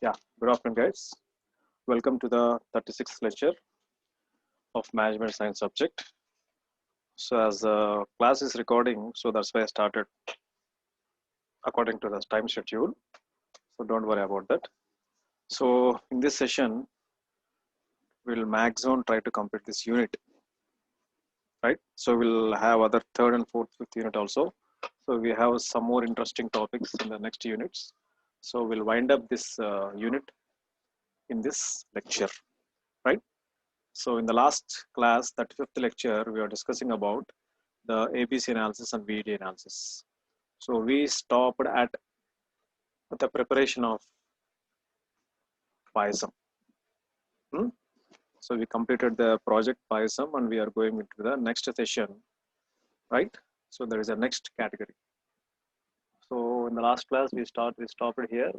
Yeah, good afternoon, guys. Welcome to the 36th lecture of Management Science subject. So, as the class is recording, so that's why I started according to the time schedule. So, don't worry about that. So, in this session, we'll maximum try to complete this unit, right? So, we'll have other third and fourth, fifth unit also. So, we have some more interesting topics in the next units. So, we'll wind up this unit in this lecture, right? So in the last class, that fifth lecture, we are discussing about the ABC analysis and VD analysis. So we stopped at the preparation of PISM. So we completed the project PISM and we are going into the next session, right? So there is a next category. So in the last class, we stopped here.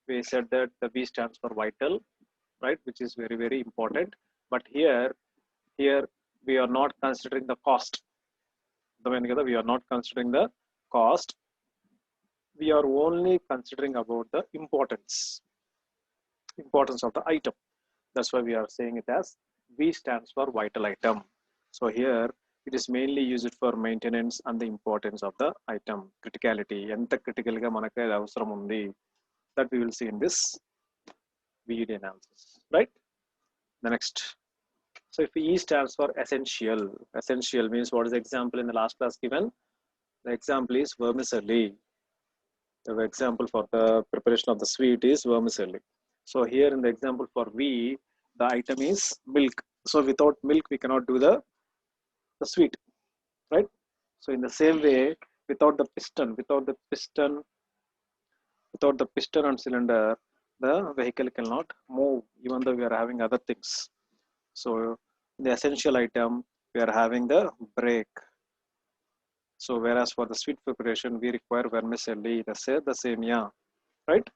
We said that the V stands for vital, right? Which is very, very important. But here we are not considering the cost. We are not considering the cost. We are only considering about the importance of the item. That's why we are saying it as V stands for vital item. So here it is mainly used for maintenance and the importance of the item, criticality. Enta critical ga manake avasaram undi, that we will see in this VED analysis, right? The next. So if E stands for essential means what is the example in the last class given? The example is vermicelli. The example for the preparation of the sweet is vermicelli. So here in the example for V, the item is milk. So without milk, we cannot do the sweet, right? So in the same way, without the piston and cylinder, the vehicle cannot move, even though we are having other things. So in the essential item, we are having the brake. So whereas for the sweet preparation, we require vermicelli, the semia, right?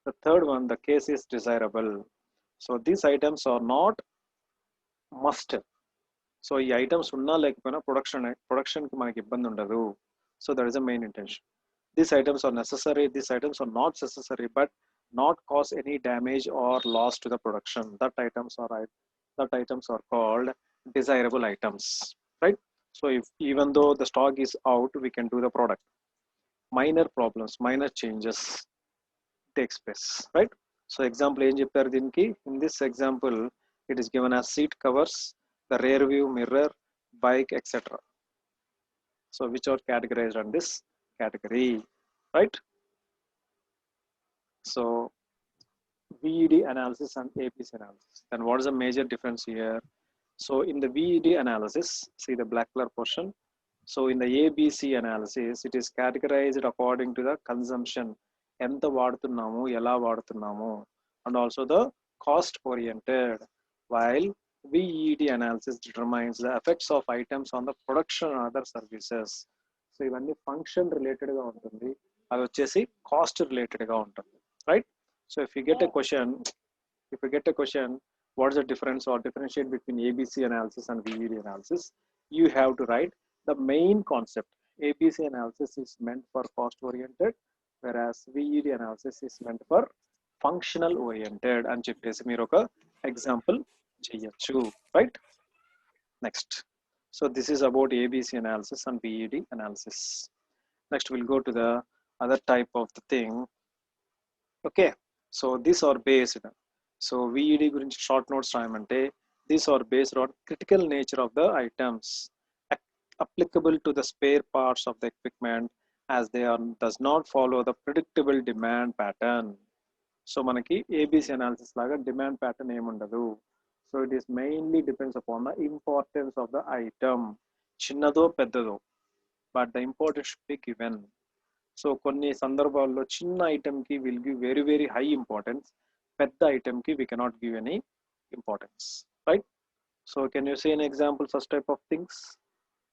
The third one, the case is desirable. So these items are not must. So ఈ items ఉన్నా లేకపోయినా production కి మనకి ఇబ్బంది ఉండదు. So that is the main intention. These items are necessary, these items are not necessary, but not cause any damage or loss to the production. That items are called desirable items, right? So if even though the stock is out, we can do the product. Minor problems, minor changes takes place, right? So example ఏం చెప్పారు దీనికి? In this example, it is given as seat covers, the rear view mirror, bike, etc. So which are categorized on this category, right? So VED analysis and ABC analysis. Then what is the major difference here? So in the VED analysis, see the black color portion. So in the ABC analysis, it is categorized according to the consumption. ఎంత వాడుతున్నాము, ఎలా వాడుతున్నాము, and also the cost oriented, while VED analysis determines the effects of items on the production and other services. So ఇవన్నీ function related గా ఉంటుంది, అవి వచ్చేసి cost related గా ఉంటుంది, right? So if you get a question, what is the difference or differentiate between ABC analysis and VED analysis, you have to write the main concept. ABC analysis is meant for cost oriented, whereas VED analysis is meant for functional oriented అని చెప్పేసి మీరు ఒక example చేయొచ్చు, right? Next. So this is about ABC analysis and VED analysis. Next we'll go to the other type of the thing. Okay, so these are based. So VED గురించి short notes రాయమంటే these are based on critical nature of the items applicable to the spare parts of the equipment, as they does not follow the predictable demand pattern. So మనకి ABC analysis లాగా demand pattern ఏముండదు. So it is mainly depends upon the importance of the item. చిన్నదో పెద్దదో, but the importance should be given. So కొన్ని సందర్భాల్లో చిన్న ఐటమ్కి will give very very high importance, పెద్ద ఐటమ్కి we cannot give any importance, right? So can you say an example such type of things?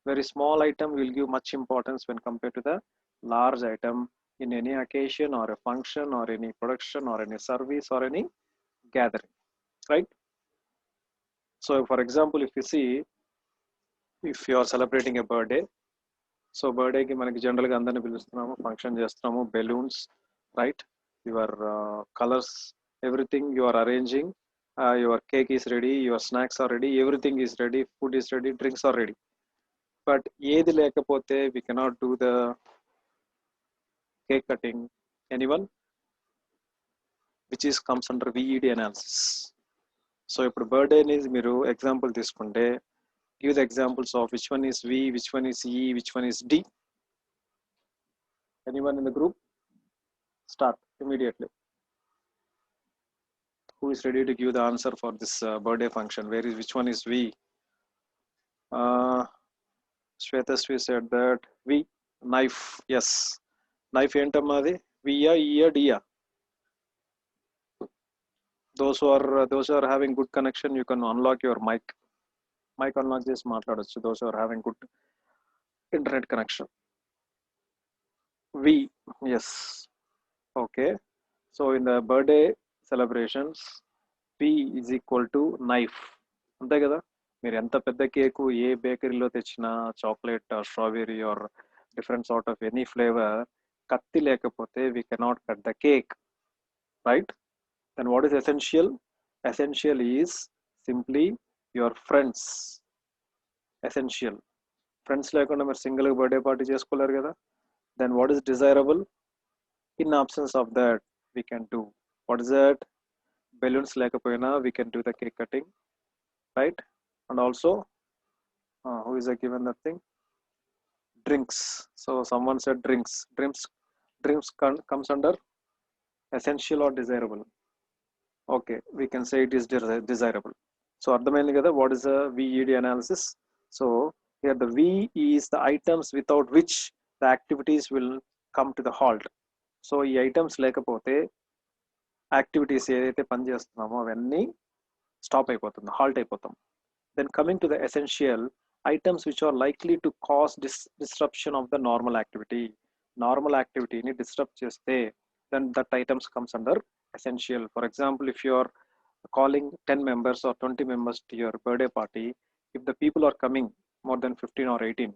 Very small item will give much importance when compared to the large item in any occasion or a function or any production or any service or any gathering, right? So for example, if you see, if you are celebrating a birthday, so బర్త్డేకి మనకి జనరల్గా అందరినీ పిలుస్తున్నాము, function చేస్తున్నాము, balloons, right? Your colours everything you are arranging, your cake is ready, your snacks are ready, everything is ready, food is ready, drinks are ready. But ఏది లేకపోతే we cannot do the cake cutting. Anyone? Which is comes under VED analysis. So ఇప్పుడు birthday అనేది మీరు example తీసుకుంటే give the examples of which one is V, which one is E, which one is D. Anyone in the group? Start immediately. Who is ready to give the answer for this birthday function? Which one is V? Shwetasvi said that V, knife. Yes, knife ఏంటమ్మా V E D. Those who are having good connection, you can unlock your mic. Mic unlock చేసి మాట్లాడొచ్చు. Those who are having good internet connection. V, yes. Okay. So in the birthday celebrations, P is equal to knife. అంతే కదా, మీరు ఎంత పెద్ద cake ఏ బేకరీలో తెచ్చినా chocolate or strawberry or different sort of any flavour, కత్తి లేకపోతే we cannot cut the cake, right? Then what is essential? Essential is simply your friends. Essential. Friends లేకుండా మీరు సింగిల్ బర్త్డే పార్టీ చేసుకోలేరు కదా. Then what is desirable? In absence of that, we can do, what is that? Balloons lekapona, we can do the cake cutting, right? And also who is given that thing? Drinks. So someone said drinks comes under essential or desirable. Okay, we can say it is desirable. So ardhamaindi kada, what is a VED analysis? So here the V is the items without which the activities will come to the halt. So ఈ items లేకపోతే activities ఏదైతే పని చేస్తున్నామో అవన్నీ stop అయిపోతుంది, halt అయిపోతాం. Then coming to the essential, items which are likely to cause disruption of the normal activity. Normal activity ni disrupt cheste, then that items comes under essential. For example, if you are calling 10 members or 20 members to your birthday party, if the people are coming more than 15 or 18,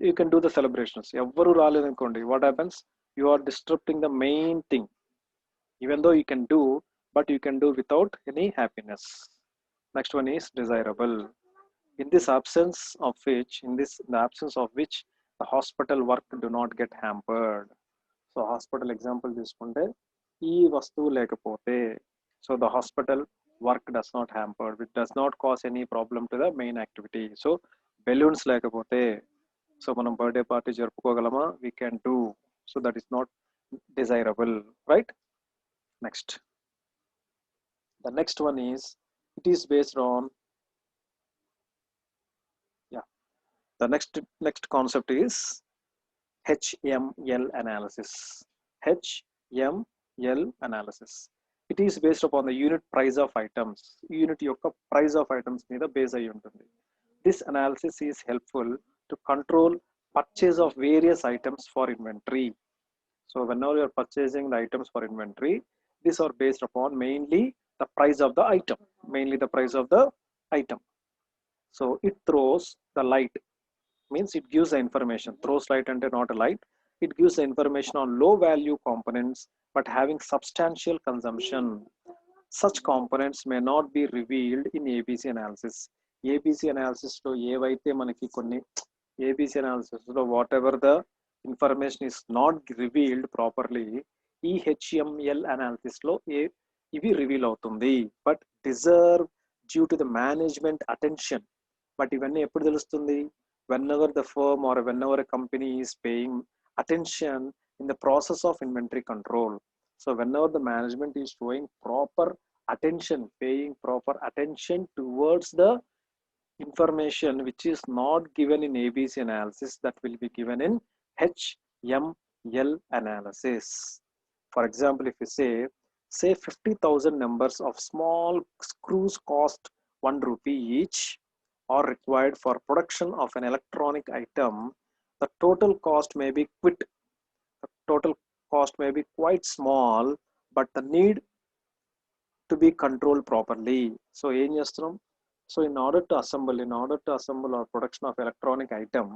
you can do the celebrations. Evvaru raaledanukondi, what happens? You are disrupting the main thing. Even though you can do, but you can do without any happiness. Next one is desirable. In the absence of which the hospital work do not get hampered. So hospital example తీసుకుంటే ఈ వస్తువు లేకపోతే, so the hospital work does not hamper, it does not cause any problem to the main activity. So balloons లేకపోతే, so మనం birthday party జరుపుకోగలమా? We can do. So that is not desirable, right? Next, the next one is, it is based on, the next concept is HML analysis. HML analysis. It is based upon the unit price of items. Unit yokka price of items meeda base ayi untundi. This analysis is helpful to control purchase of various items for inventory. So whenever you are purchasing the items for inventory, these are based upon mainly the price of the item. So it throws the light, means it gives the information. Throws light and not a light. It gives the information on low value components but having substantial consumption. Such components may not be revealed in ABC analysis. ABC analysis lo evaithe manaki konni ABC analysis lo whatever the information is not revealed properly, ఈ HML analysis లో ఇవి reveal అవుతుంది, but deserve due to the management attention. But ఇవన్నీ ఎప్పుడు తెలుస్తుంది? Whenever the firm or whenever a company is paying attention in the process of inventory control. So whenever the management is showing paying proper attention towards the information which is not given in ABC analysis, that will be given in HML analysis. For example, if you say 50,000 numbers of small screws cost 1 rupee each are required for production of an electronic item, the total cost may be quite small, but the need to be controlled properly. So ఏం చేస్తున్నాం? So in order to assemble or production of electronic item,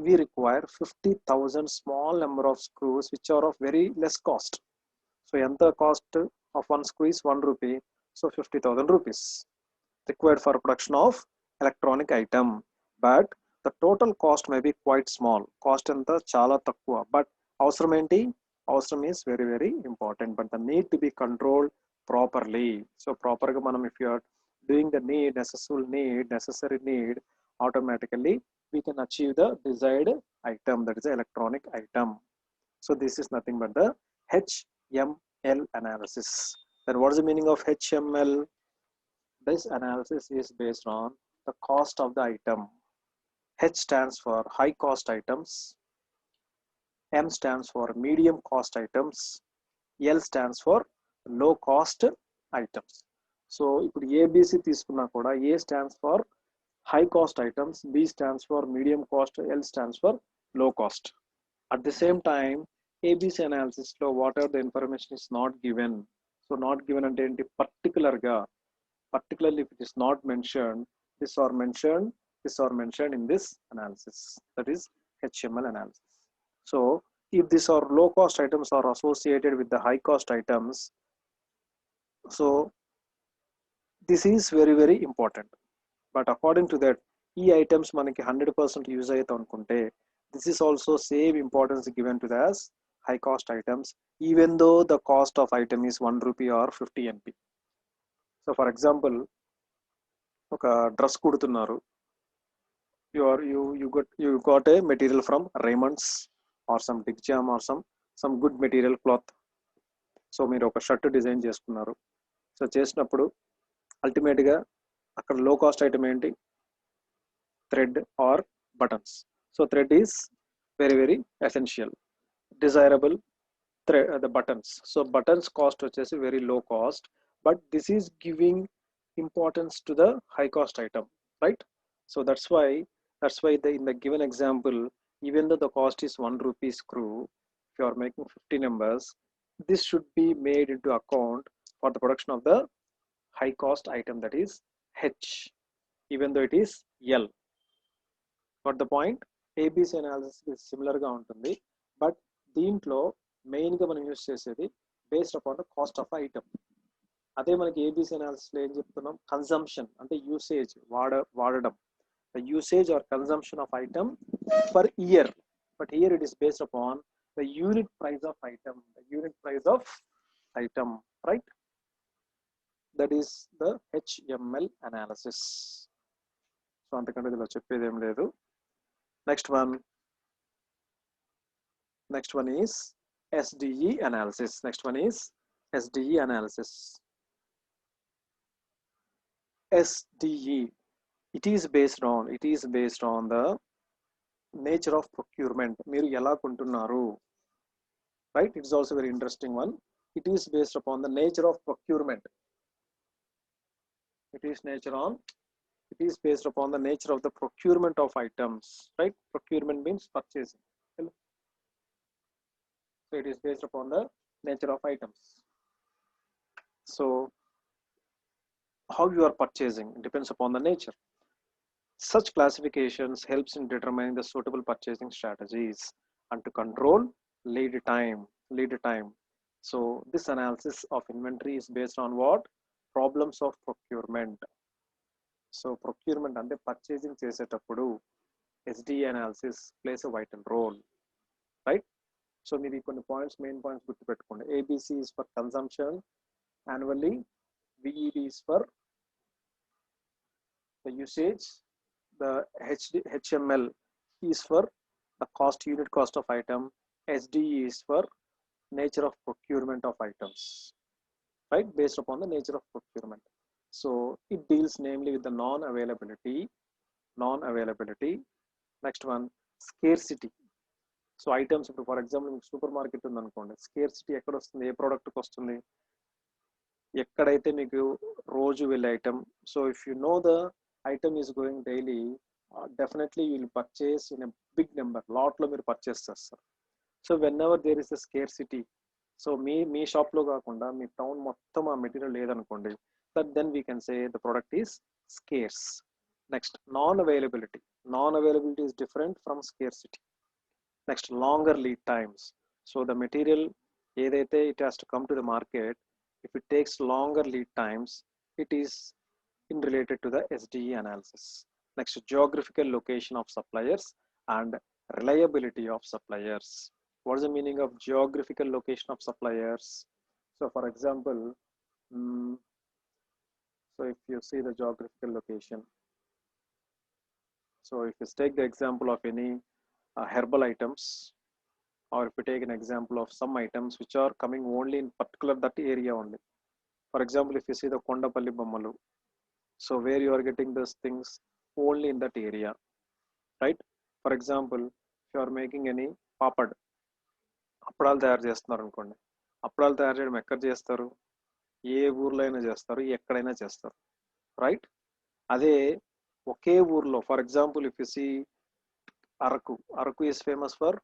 we require 50,000 small number of screws which are of very less cost. So ఎంత cost? of one screw is 1 rupee, so 50,000 rupees required for production of electronic item. But the total cost may be quite small. Cost anta chala takkuva, but అవసరం ఏంటి? అవసరం is very very important, but the need to be controlled properly. So proper ga manam, if you are doing the necessary need, automatically we can achieve the desired item, that is the electronic item. So this is nothing but the HML analysis. Then what is the meaning of HML? This analysis is based on the cost of the item. H stands for high cost items, M stands for medium cost items, L stands for low cost items. So ఇప్పుడు ABC తీసుకున్నా కూడా A stands for high cost items, B stands for medium cost, L stands for low cost. At the same time, ABC analysis లో whatever the information is not given, so not given అంటే ఏంటి, particularly if it is not mentioned, this or mentioned in this analysis, that is HML analysis. So if these are low cost items are associated with the high cost items, so this is very very important. But according to that, ఈ items మనకి 100% use అవుతాం అనుకుంటే, this is also same importance given to the as high cost items, even though the cost of item is 1 rupee or 50 NP. So for example, ఒక dress కుడుతున్నారు, you got a material from Raymond's or some Big Jam or some good material cloth. So మీరు ఒక shirt design చేసుకున్నారు. So చేసినప్పుడు అల్టిమేట్గా అక్కడ low cost item ఏంటి? Thread or buttons. So thread is very very essential, desirable the buttons. So buttons cost వచ్చేసి very low cost, but this is giving importance to the high cost item, right? So that's why in the given example, even though the cost is 1 rupee screw, if you are making 50 numbers, this should be made into account for the production of the high cost item, that is H, even though it is L. Got the point? ABC analysis is similar గా ఉంటుంది, but దీంట్లో main గా మనం use చేసేది based upon the cost of item. అదే మనకి ABC analysis లో ఏం చెప్తున్నాం? కన్సంప్షన్ అంటే యూసేజ్, వాడడం, the usage or consumption of item per year. But here it is based upon the unit price of item, right? That is the HML analysis. So అంతకంటే ఇలా చెప్పేది ఏం లేదు. Next one is SDE analysis. Next one is SDE analysis. SDE, it is based on the nature of procurement. మీరు ఎలా కొంటున్నారు, right? It is also very interesting one. It is based upon the nature of procurement. It is based upon the nature of the procurement of items, right? Procurement means purchasing. So it is based upon the nature of items. So how you are purchasing depends upon the nature. Such classifications helps in determining the suitable purchasing strategies and to control lead time. So this analysis of inventory is based on what? Problems of procurement. So procurement and the purchasing చేసేటప్పుడు SDE analysis plays a vital role, right? So మీరు కొన్ని main points గుర్తుపెట్టుకోండి. ABC is for consumption annually, VED is for the usage, the HML is for the unit cost of item, SDE is for nature of procurement of items, right? Based upon the nature of procurement. So it deals namely with the non-availability. Next one, scarcity. So items, ఇప్పుడు for example మీకు super market ఉందనుకోండి, scarcity ఎక్కడ వస్తుంది? ఏ ప్రోడక్ట్కి వస్తుంది? ఎక్కడైతే మీకు రోజు వెళ్ళే item. So if you know the item is going daily, definitely you will purchase in a big number, లాట్లో మీరు పర్చేస్ చేస్తారు. So whenever there is a scarcity, so మీ షాప్లో కాకుండా మీ టౌన్ మొత్తం ఆ మెటీరియల్ లేదనుకోండి, then we can say the product is scares. Next, non availability is different from scarcity. Next, longer lead times. So the material ఏదైతే it has to come to the market, If it takes longer lead times, it is in related to the SDE analysis. Next, geographical location of suppliers and reliability of suppliers. What is the meaning of geographical location of suppliers? So for example, so if you see the geographical location, so if you take the example of any herbal items, or if you take an example of some items which are coming only in particular that area only. For example, if you see the Kondapalli Bommalu, so where you are getting those things only in that area, right? For example, if you are making any papad, అప్పడాలు తయారు చేస్తున్నారు అనుకోండి, అప్పడాలు తయారు చేయడం ఎక్కడ చేస్తారు? ఏ ఊర్లో అయినా చేస్తారు, ఎక్కడైనా చేస్తారు, రైట్? అదే ఒకే ఊర్లో, for example if you see Araku, Araku is famous for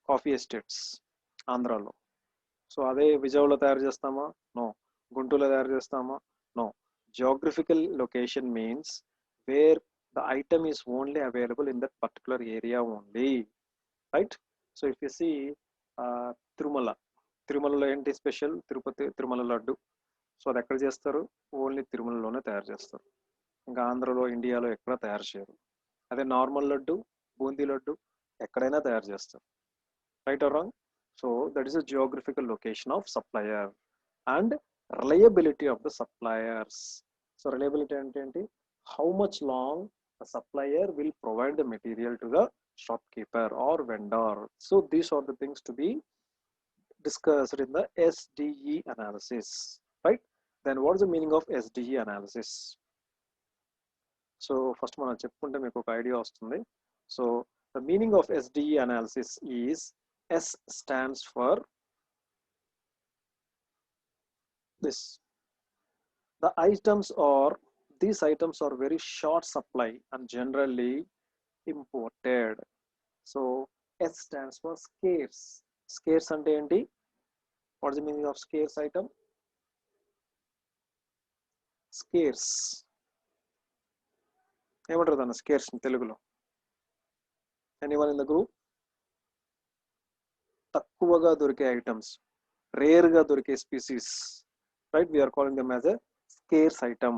coffee estates ఆంధ్రాలో. సో అదే విజయవాడలో తయారు చేస్తామా? నో. గుంటూరులో తయారు చేస్తామా? No. Geographical location means where the item is only available in that particular area only, right? So if you see తిరుమలలో ఏంటి స్పెషల్? తిరుమల లడ్డు. సో అది ఎక్కడ చేస్తారు? ఓన్లీ తిరుమలలోనే తయారు చేస్తారు, ఇంకా ఆంధ్రలో ఇండియాలో ఎక్కడ తయారు చేయరు. అదే నార్మల్ లడ్డు, బూందీ లడ్డు ఎక్కడైనా తయారు చేస్తారు, right are wrong? So that is a geographical location of supplier and reliability of the suppliers. So reliability అంటే ఏంటి? How much long a supplier will provide the material to the shopkeeper or vendor. So these are the things to be discussed in the SDE analysis, right? Then what is the meaning of SDE analysis? So first మనం చెప్పుకుంటే మీకు ఒక idea వస్తుంది. So the meaning of SDE analysis is, S stands for this: the items are, these items are very short supply and generally imported. So S stands for scarce. Scarce అంటే ఏంటి? What is the meaning of scarce item? Scarce ఏమంటారు దాన్ని? Scares తెలుగులో anyone in the group? తక్కువగా దొరికే items, rare గా దొరికే species, right? We are calling them as a scarce item.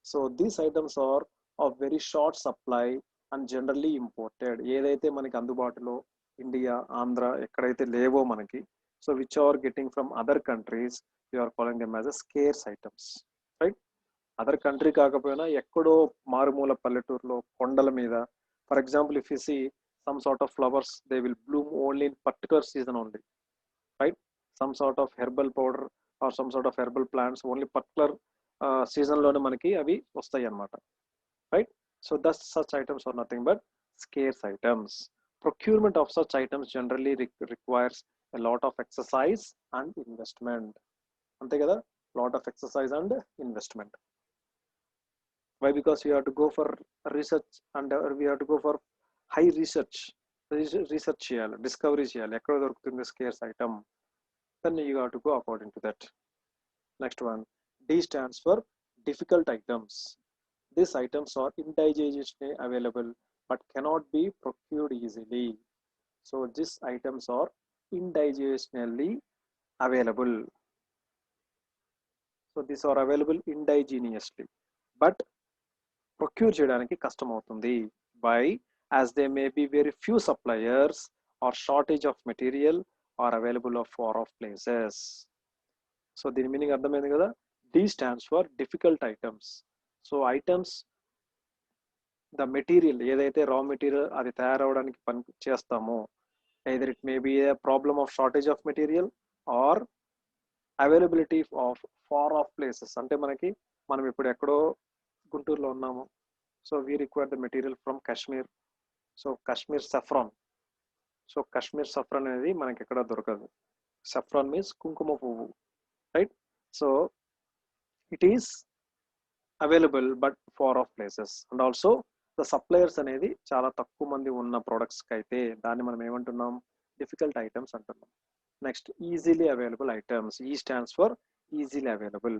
So these items are of very short supply and generally imported. ఏదైతే మనకి అందుబాటులో ఇండియా, ఆంధ్ర ఎక్కడైతే లేవో మనకి, so which are getting from other countries, we are calling them as a scarce items, right? Other country కాకపోయినా ఎక్కడో మారుమూల పల్లెటూరులో కొండల మీద, for example if you see some sort of flowers, they will bloom only in particular season only, right? Some sort of herbal powder or some sort of herbal plants only particular season లోనే మనకి అవి వస్తాయి అన్నమాట, right? So thus such items are nothing but scarce items. Procurement of such items generally requires a lot of exercise and investment. అంతే కదా? Lot of exercise and investment. Why? Because we have to go for research and we have to go for high research చేయాలి, discovery చేయాలి, ఎక్కడ దొరుకుతుంది scares item, then you have to go according to that. Next one, D stands for difficult items. These items are indigenously available but cannot be procured easily. So these items are indigenously available. So these are available indigenously but procure చేయడానికి కష్టం అవుతుంది. Why? As there may be very few suppliers or shortage of material are available of far off places. So దీని meaning అర్థమైంది కదా? D stands for difficult items. So items, the material ఏదైతే raw material అది తయారవడానికి పని చేస్తామో, either it may be a problem of shortage of material or availability of far off places. అంటే మనం ఇప్పుడు ఎక్కడో గుంటూరులో ఉన్నాము, so we require the material from Kashmir. So Kashmir saffron, so Kashmir saffron అనేది మనకి ఎక్కడ దొరకదు. సఫ్రాన్ మీన్స్ కుంకుమ పువ్వు, right? So it is available but far off places. And also the suppliers అనేది చాలా తక్కువ మంది ఉన్న ప్రొడక్ట్స్కి అయితే దాన్ని మనం ఏమంటున్నాం? డిఫికల్ట్ ఐటమ్స్ అంటున్నాం. Next, easily available items. E stands for easily available.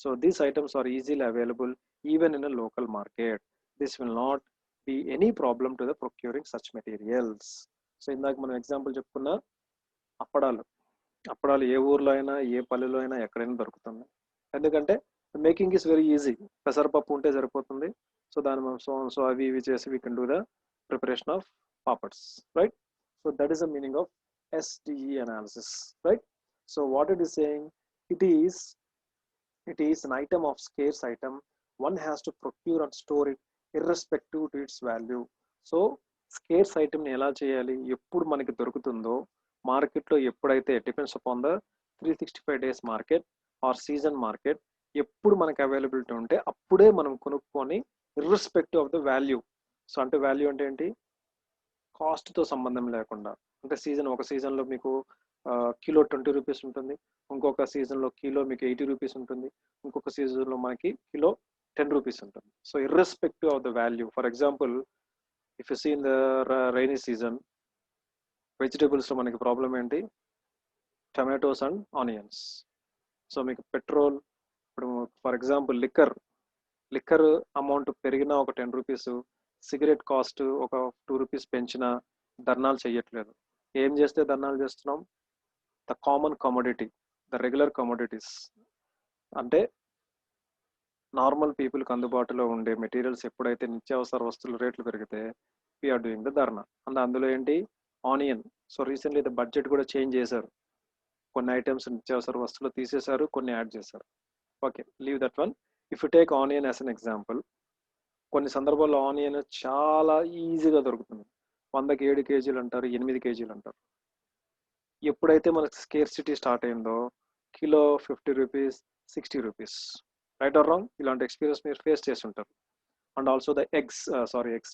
So these items are easily available even in a local market. This will not be any problem to the procuring such materials. So ఇందాక మనం example చెప్పుకున్న అప్పడాలు, అప్పడాలు ఏ ఊర్లో అయినా ఏ పల్లెలో అయినా ఎక్కడైనా దొరుకుతుంది. ఎందుకంటే మేకింగ్ ఈస్ వెరీ ఈజీ. పెసరపప్పు ఉంటే సరిపోతుంది. సో దాన్ని మనం సో అవి ఇవి చేసి we can do the preparation of papads, right? So that is the meaning of SDE analysis, right? So what it is saying, it is an item of scarce item. One has to procure and store it irrespective to its value. So scarce ఐటమ్ని ఎలా చేయాలి, ఎప్పుడు మనకి దొరుకుతుందో మార్కెట్లో, ఎప్పుడైతే depends upon the 365 days market or season market, ఎప్పుడు మనకి అవైలబిలిటీ ఉంటే అప్పుడే మనం కొనుక్కొని irrespective of the value. So అంటే వాల్యూ అంటే ఏంటి, కాస్ట్తో సంబంధం లేకుండా. అంటే ఒక సీజన్లో మీకు కిలో 20 రూపీస్ ఉంటుంది, ఇంకొక సీజన్లో కిలో మీకు 80 రూపీస్ ఉంటుంది, ఇంకొక సీజన్లో మనకి కిలో 10 రూపీస్ ఉంటుంది. So irrespective of the value. For example, if you see in the rainy season, వెజిటేబుల్స్లో మనకి ప్రాబ్లం ఏంటి, టమాటోస్ అండ్ ఆనియన్స్. సో మీకు పెట్రోల్, ఇప్పుడు ఫర్ ఎగ్జాంపుల్ లిక్కర్ అమౌంట్ పెరిగినా ఒక 10 రూపీస్, సిగరెట్ కాస్ట్ ఒక 2 రూపీస్ పెంచినా ధర్నాలు చేయట్లేదు. ఏం చేస్తే ధర్నాలు చేస్తున్నాం, the common commodity, the regular commodities, అంటే నార్మల్ పీపుల్కి అందుబాటులో ఉండే మెటీరియల్స్ ఎప్పుడైతే నిత్యావసర వస్తువుల రేట్లు పెరిగితే we are doing the dharna. And అందులో ఏంటి, onion. So recently the budget కూడా చేంజ్ చేశారు, కొన్ని ఐటమ్స్ నిత్యావసర వస్తువులు తీసేశారు, కొన్ని యాడ్ చేశారు. Okay, leave that one. If you take onion as an example, కొన్ని సందర్భాల్లో ఆనియన్ చాలా ఈజీగా దొరుకుతుంది. 100కి 7 కేజీలు అంటారు, 8 కేజీలు అంటారు. ఎప్పుడైతే మనకి స్కేర్సిటీ స్టార్ట్ అయిందో kilo 50 rupees, 60 rupees, right are wrong, ఇలాంటి ఎక్స్పీరియన్స్ మీరు ఫేస్ చేసి ఉంటారు. And also the eggs,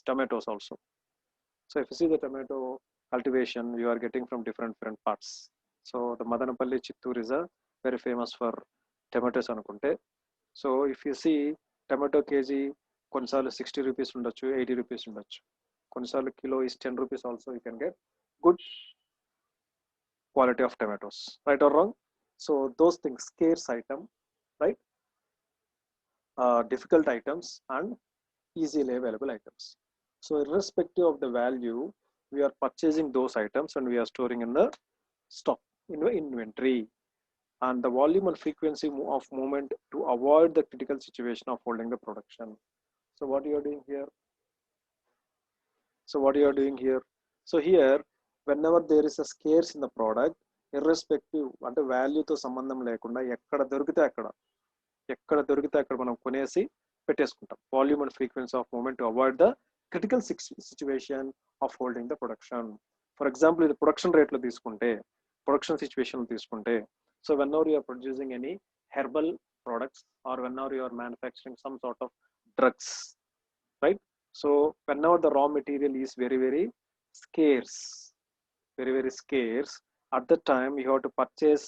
tomatoes also. So if you see the tomato cultivation, you are getting from different parts. So the Madanapalli Chittoor is a very famous for tomatoes anukunte. So if you see tomato kg, కొన్నిసార్లు 60 rupees ఉండొచ్చు, 80 rupees ఉండొచ్చు, కొన్నిసార్లు kilo is 10 rupees also. You can get good quality of tomatoes, right or wrong? So those things, scarce item, right? Difficult items and easily available items. So irrespective of the value, we are purchasing those items and we are storing in the stock, in the inventory. And the volume and frequency of movement to avoid the critical situation of holding the production. So what you are doing here? So here, whenever there is a scarce in the product, irrespective అంటే వాల్యూతో సంబంధం లేకుండా ఎక్కడ దొరికితే అక్కడ మనం కొనేసి పెట్టేసుకుంటాం. Volume and frequency of movement to avoid the critical situation of holding the production. For example, ఇది ప్రొడక్షన్ రేట్లో తీసుకుంటే, ప్రొడక్షన్ సిచ్యువేషన్ తీసుకుంటే, so whenever you are producing any herbal products, or whenever you are manufacturing some sort of drugs, right? So whenever the raw material is very scarce, at the time you have to purchase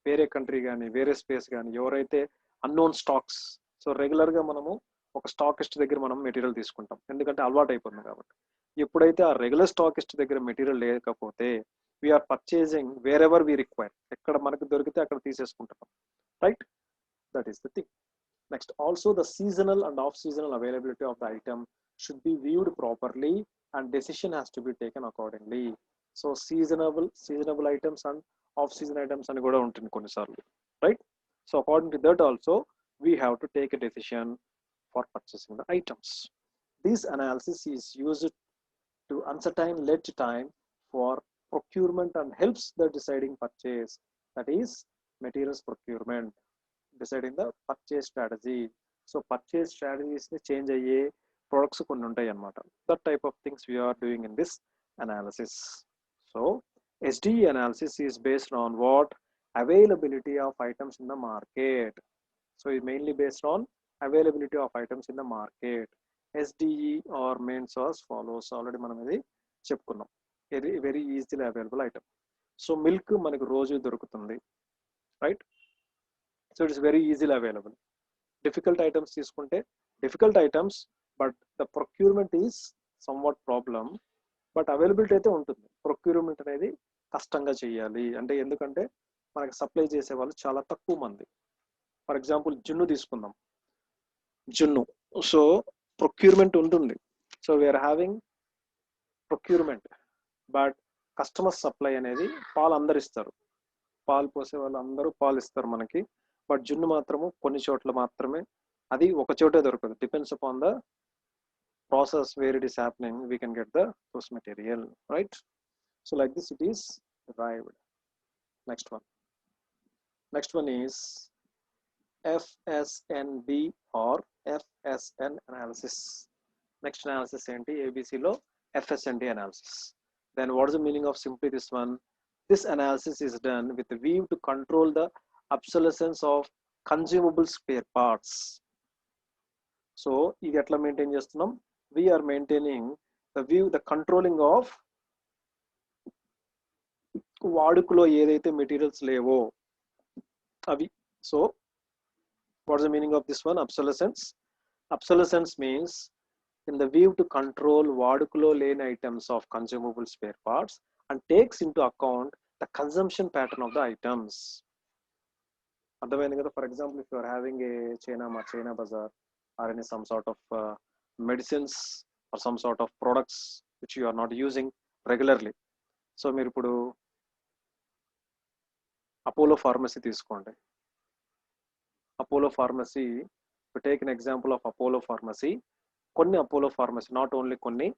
వేరే country కానీ వేరే space కానీ ఎవరైతే unknown stocks. So రెగ్యులర్గా మనము ఒక stockist దగ్గర మనం మెటీరియల్ తీసుకుంటాం, ఎందుకంటే అలవాటు అయిపోతుంది కాబట్టి. ఎప్పుడైతే ఆ రెగ్యులర్ స్టాకిస్ట్ దగ్గర మెటీరియల్ లేకపోతే we are purchasing wherever we require, ఎక్కడ మనకు దొరికితే అక్కడ తీసేసుకుంటాం, right? That is the thing. Next, also the seasonal and off seasonal availability of the item should be viewed properly and decision has to be taken accordingly. So seasonable items and off season items అని కూడా ఉంటుంది కొన్నిసార్లు, right? So according to that also we have to take a decision for purchasing the items. This analysis is used to ascertain lead time for procurement and helps the deciding purchase, that is materials procurement, deciding the purchase strategy. So purchase strategies ni change ayye products konni untayi annamata. That type of things we are doing in this analysis. So SDE analysis is based on what? Availability of items in the market. So it's mainly based on availability of items in the market. SDE or means as follows. Already మనం ఇది చెప్పుకున్నాం. Very easily available item. So milk మనకు రోజు దొరుకుతుంది, right? So it is very easily available. Difficult items తీసుకుంటే difficult items, but the procurement is somewhat problem. But availability అయితే ఉంటుంది. Procurement అనేది కష్టంగా చేయాలి. అంటే ఎందుకంటే మనకి సప్లై చేసే వాళ్ళు చాలా తక్కువ మంది. ఫర్ ఎగ్జాంపుల్ జున్ను తీసుకుందాం. జున్ను, సో ప్రొక్యూర్మెంట్ ఉంటుంది. So we are having procurement, but customer supply అనేది పాలు అందరు ఇస్తారు. పాలు పోసే వాళ్ళు అందరూ పాలు ఇస్తారు మనకి, బట్ జున్ను మాత్రము కొన్ని చోట్ల మాత్రమే, అది ఒక చోటే దొరకదు. Depends upon the process where it is happening, we can get the source material, right? So like this it is derived. Next one is FSNB or FSN analysis. Next analysis enti ABC lo FSND analysis. Then what is the meaning of simply this one? This analysis is done with the view to control the obsolescence of consumable spare parts. So ఇది ఎట్లా maintain చేస్తున్నాం? We are maintaining the controlling of వాడుకలో ఏదైతే materials లేవో అవి. So what's the meaning of this one? Obsolescence means in the view to control వాడుకలో లేని items of consumable spare parts and takes into account the consumption pattern of the items. అర్థమైంది కదా? For example, if you are having a China bazaar or any some sort of medicines or some sort of products which you are not using regularly. So మీరు ఇప్పుడు Apollo Pharmacy తీసుకోండి. Apollo Pharmacy, take an example of Apollo Pharmacy. కొన్ని Apollo Pharmacy, not only కొన్ని,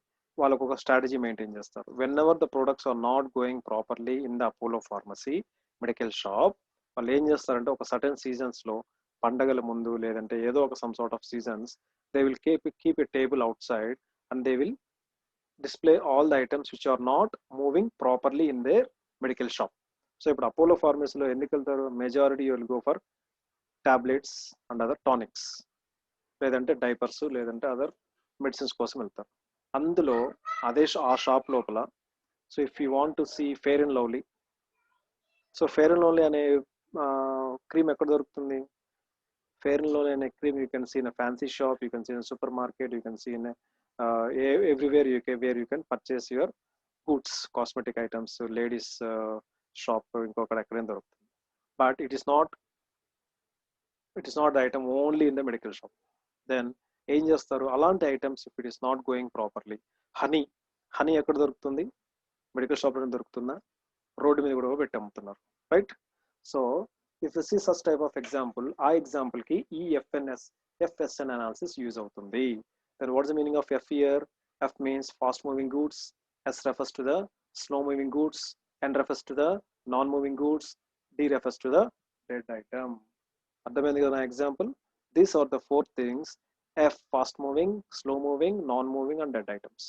వాళ్ళకు ఒక strategy maintain చేస్తారు. Whenever the products are not going properly in the Apollo Pharmacy medical shop, వాళ్ళు ఏం చేస్తారంటే ఒక సర్టెన్ సీజన్స్లో, పండగల ముందు లేదంటే ఏదో ఒక some sort of seasons, they will keep a table out side and they will display all the items which are not moving properly in their medical shop. So ఇప్పుడు అపోలో ఫార్మసీలో ఎందుకు వెళ్తారు? Majority you will go for tablets and other tonics, లేదంటే diapers, లేదంటే other medicines కోసం వెళ్తారు. అందులో అదే ఆ షాప్ లోపల, so if you want to see Fair and Lovely, so Fair and Lovely అనే క్రీమ్ ఎక్కడ దొరుకుతుంది? ఫెయిర్ అండ్ లవ్లీ అనే cream you can see in fancy shop, you can see in supermarket, you can see in everywhere where you can purchase your goods, cosmetic items, ladies shop, ఇంకొకటి ఎక్కడైనా దొరుకుతుంది. But it is not the item only in the medical shop. Then ఏం చేస్తారు? అలాంటి items if it is not going properly, honey ఎక్కడ దొరుకుతుంది? Medical షాప్లో దొరుకుతుందా? రోడ్డు మీద కూడా పెట్టి అమ్ముతున్నారు, right? So if you see such type of example, ఆ ఎగ్జాంపుల్ కి ఈ FSN అనాలిసిస్ యూజ్ అవుతుంది. Then what is the meaning of F here? F means fast moving goods, S refers to the slow moving goods, N refers to the non moving goods, D refers to the dead item. అర్థమైంది కదా నా example? These are the four things: F fast moving, slow moving, non moving and dead items.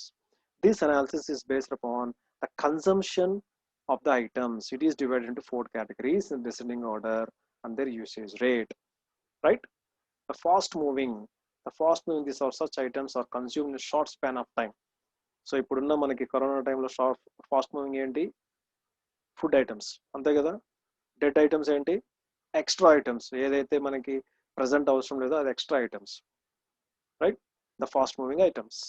This analysis is based upon the consumption of the items. It is divided into four categories in descending order and their usage rate, right? The fast moving, these are such items are consumed in a short span of time. So ఇప్పుడున్న మనకి corona టైంలో fast moving ఏంటి? Food items, అంతే కదా. Dead items ఏంటి? Extra items, ఏదైతే మనకి present అవసరం లేదో అది extra items, right? The fast moving items.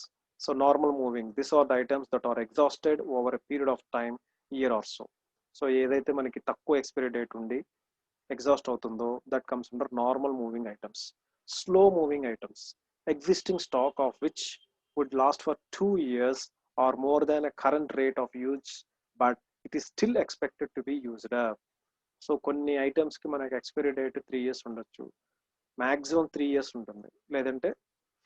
So normal moving, this are the items that are exhausted over a period of time, year or so. So ఏదైతే మనకి తక్కువ expiry date ఉండి exhaust అవుతుందో that comes under normal moving items. Slow moving items, existing stock of which would last for 2 years or more than a current rate of use, but it is still expected to be used up. So కొన్ని items కి మనకి expiry date 3 years ఉండొచ్చు, maximum 3 years ఉంటుంది, లేదంటే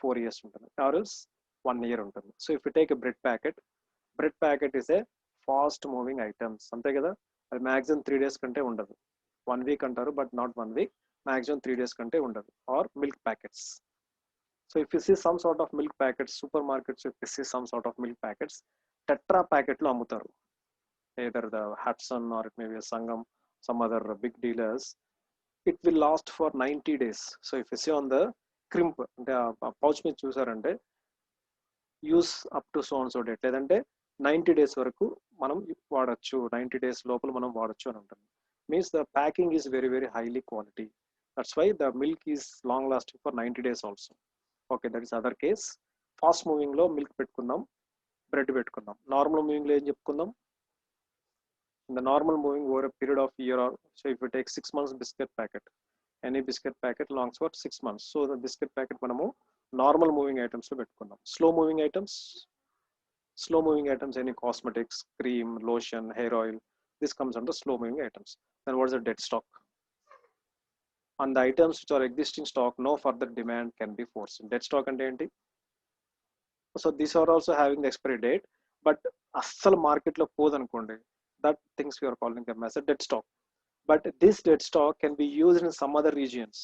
4 years ఉంటుంది, or else 1 year ఉంటుంది. So if you take a bread packet is a fast moving items, అంతే కదా. అది మాక్సిమం 3 days కంటే ఉండదు. 1 week అంటారు, but not 1 week, maximum 3 days కంటే ఉండదు. Or milk packets. So if you see some sort of milk packets, supermarkets, if you see some sort of milk packets, tetra packet లో అమ్ముతారు. Either the Hudson or it may be a Sangam, some other big dealers. It will last for 90 days. So if you see on the crimp, అంటే ఆ pouch మీద చూసారంటే use up to so and so date, లేదంటే 90 days వరకు మనం వాడచ్చు, 90 days లోపల మనం వాడచ్చు అని ఉంటుంది. Means the packing is very very highly quality. That's why the milk is long lasting for 90 days also. Okay, that is other case. Fast moving లో మిల్క్ పెట్టుకుందాం, బ్రెడ్ పెట్టుకుందాం. నార్మల్ మూవింగ్ లో ఏం చెప్పుకుందాం? In the normal moving over a period of year, or so if you take 6 months biscuit packet, any biscuit packet longs for 6 months. So the biscuit packet మనము normal moving items లో పెట్టుకుందాం. Slow moving items any cosmetics, cream, lotion, hair oil, this comes under slow moving items. Then what is the dead stock? On the items which are existing stock, no further demand can be forced. Dead stock ante enti? So these are also having the expiry date, but assal market lo podanukondi, that things we are calling them as a dead stock. But this dead stock can be used in some other regions.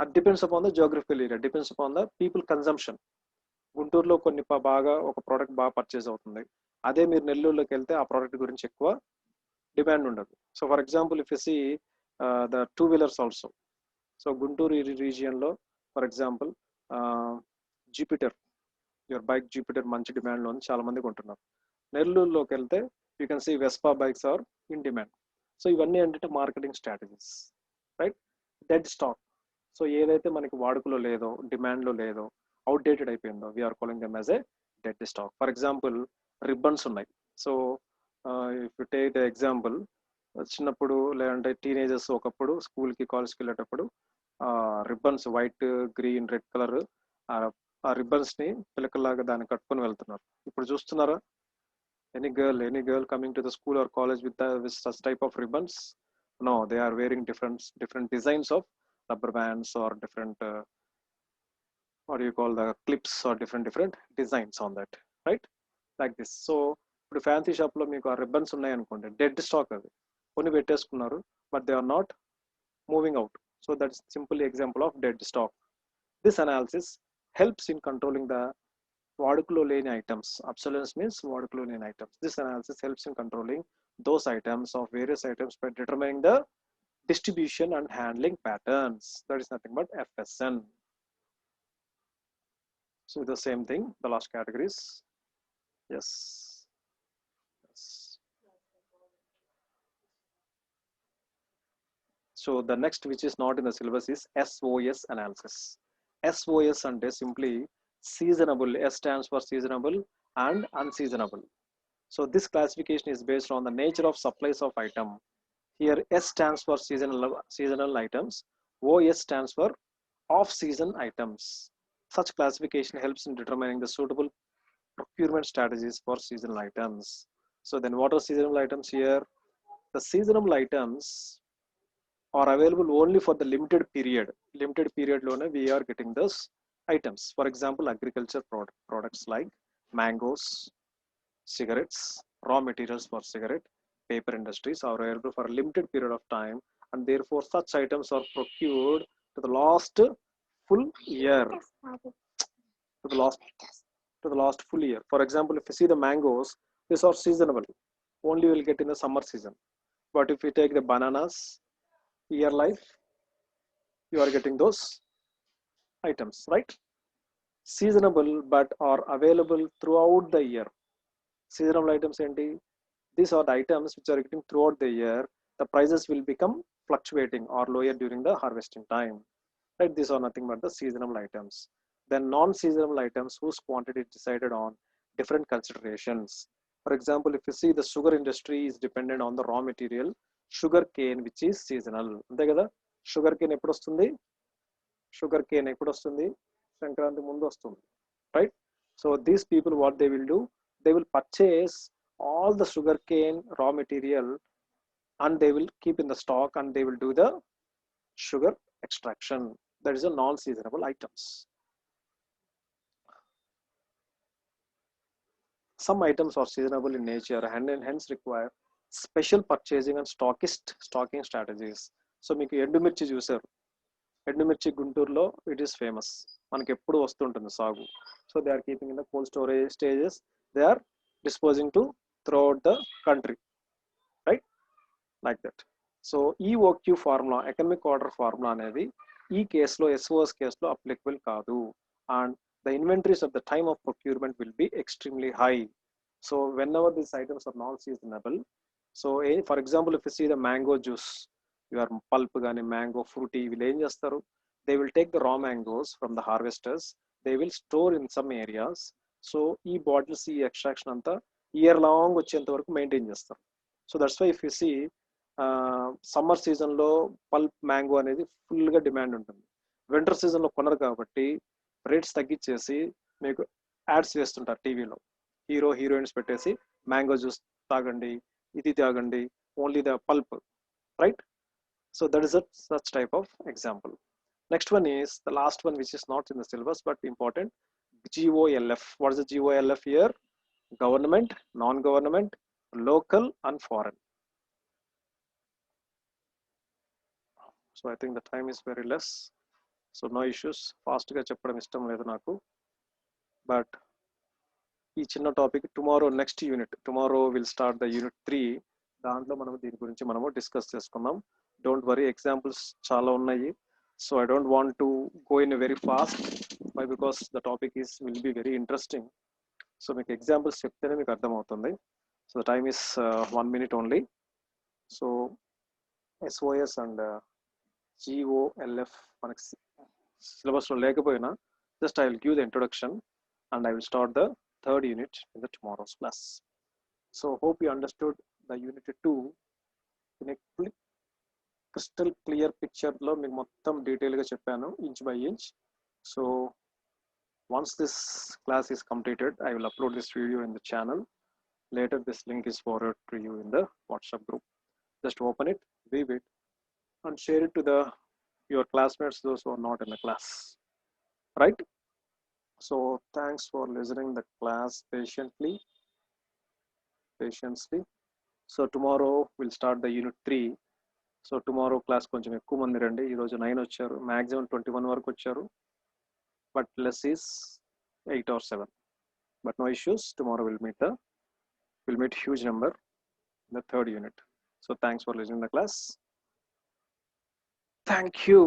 It depends upon the geographical area, depends upon the people consumption. గుంటూరులో కొన్ని బాగా ఒక product బాగా purchase అవుతుంది, అదే మీరు నెల్లూరులోకి వెళ్తే ఆ ప్రోడక్ట్ గురించి ఎక్కువ డిమాండ్ ఉండదు. So for example if you see the two wheelers also, so Guntur రీజియన్లో for example Jupiter, your bike Jupiter మంచి డిమాండ్లో ఉంది, చాలా మంది కొంటున్నారు. నెల్లూరులోకి వెళ్తే you can see Vespa bikes are in demand. So ఇవన్నీ ఏంటంటే marketing strategies, right? Dead stock, so ఏదైతే మనకి వాడుకలో లేదో, డిమాండ్లో లేదో, అవుట్డేటెడ్ అయిపోయిందో, we are calling them as a dead stock. For example ribbons ఉన్నాయి. So if you take the example, చిన్నప్పుడు లేదంటే టీనేజర్స్ ఒకప్పుడు స్కూల్కి కాలేజ్కి వెళ్ళేటప్పుడు ribbons white green red colour ఆ రిబ్బన్స్ని పిలకల్లాగా దాన్ని కట్టుకొని వెళ్తున్నారు. ఇప్పుడు చూస్తున్నారా any girl coming to the school or college with such type of ribbons? No, they are wearing different designs of rubber bands or different what do you call the clips or different designs on that, right? Like this. So ఇప్పుడు fancy షాప్లో మీకు ఆ ribbons ఉన్నాయి అనుకోండి, dead stock అది, కొన్ని పెట్టేసుకున్నారు, but they are not moving out. So that's simple example of dead stock. This analysis helps in controlling the వాడుకలో లేని ఐటమ్స్. అబ్సొలెన్స్ మీన్స్ వాడుకలో లేని ఐటమ్స్. This analysis helps in controlling those items of various items by determining the distribution and handling patterns. That is nothing but FSN. So the same thing, the last categories. Yes. So the next, which is not in the syllabus, is SOS analysis. SOS ante simply seasonable. S stands for seasonable and unseasonable. So this classification is based on the nature of supplies of item. Here S stands for seasonal items. OS stands for off-season items. Such classification helps in determining the suitable procurement strategies for seasonal items. So then what are seasonal items here? The seasonal items are available only for the limited period. Limited period lone we are getting those items. For example, agriculture products like mangoes, cigarettes, raw materials for cigarette, paper industries are available for a limited period of time, and therefore such items are procured to the last full year. To the last full year. For example, if you see the mangoes, these are seasonable. Only you will get in the summer season. But if you take the bananas, year life, you are getting those items, right? Seasonable but are available throughout the year. Seasonal items enti, these are the items which are getting throughout the year. The prices will become fluctuating or lower during the harvesting time, right? These are nothing but the seasonal items. Then non-seasonal items whose quantity is decided on different considerations. For example, if you see the sugar industry is dependent on the raw material sugar cane, which is seasonal. Ante kada sugar cane eppudu vastundi? Sugar cane eppudu vastundi? Sankranti mundu vastundi, right? So these people, what they will do, they will purchase all the sugar cane raw material and they will keep in the stock and they will do the sugar extraction. That is a non-seasonable items. Some items are seasonable in nature and hence require special purchasing and stocking strategies. So మీకు ఎండుమిర్చి చూసారు, ఎండుమిర్చి గుంటూరులో it is famous, మనకి ఎప్పుడు వస్తుంటుంది సాగు. So they are keeping in the cold storage stages, they are disposing to throughout the country, right? Like that. So EOQ formula, economic order formula అనేది ఈ కేసులో SOS కేసులో అప్లికబుల్ కాదు, and the inventories at the time of procurement will be extremely high. So whenever these items are non-seasonable, so for example, if you see the mango juice, your pulp gaani mango fruity, వీళ్ళు ఏం చేస్తారు, they will take the raw mangoes from the harvesters, they will store in some areas. So ఈ bottles, ఈ extraction అంతా year long వచ్చేంత వరకు maintain చేస్తారు. So that's why if you see summer సీజన్లో పల్ప్ మ్యాంగో అనేది ఫుల్గా డిమాండ్ ఉంటుంది. వింటర్ సీజన్లో కొనరు కాబట్టి రేట్స్ తగ్గించేసి మీకు యాడ్స్ వేస్తుంటారు టీవీలో. హీరోయిన్స్ పెట్టేసి మ్యాంగో జ్యూస్ తాగండి, ఇది తాగండి, only the pulp, right? So that is a such type of example. Next one is the last one, which is not in the syllabus but important. GOLF. What is the GOLF here? Government, non-government, local, and foreign. So I think the time is very less. So no issues. Fast ga cheppadam ishtam ledu naku. But ఈ చిన్న topic next unit tomorrow will start the unit 3. దాంట్లో మనం దీని గురించి మనము discuss చేసుకుందాం. Don't worry, examples చాలా ఉన్నాయి. So I don't want to go in very fast by because the topic will be very interesting. So మీకు ఎగ్జాంపుల్స్ చెప్తేనే మీకు అర్థమవుతుంది. So the time is 1 minute only. So SOS and GOLF మనకి సిలబస్లో లేకపోయినా just I will give the introduction and I will start the third unit in the tomorrow's class. So hope you understood the unit 2 in a crystal clear picture lo meeku mottham detail ga cheppanu inch by inch. So once this class is completed, I will upload this video in the channel. Later this link is forwarded to you in the WhatsApp group. Just open it, view it, and share it to your classmates, those who are not in the class, right? So thanks for listening the class patiently. So tomorrow we'll start the unit 3. So tomorrow class koncham ekku mandi randi. Ee roju 9 vacharu, maximum 21 varaku vacharu, but less is 8 or 7. But no issues. Tomorrow we'll meet huge number in the third unit. So thanks for listening the class. Thank you.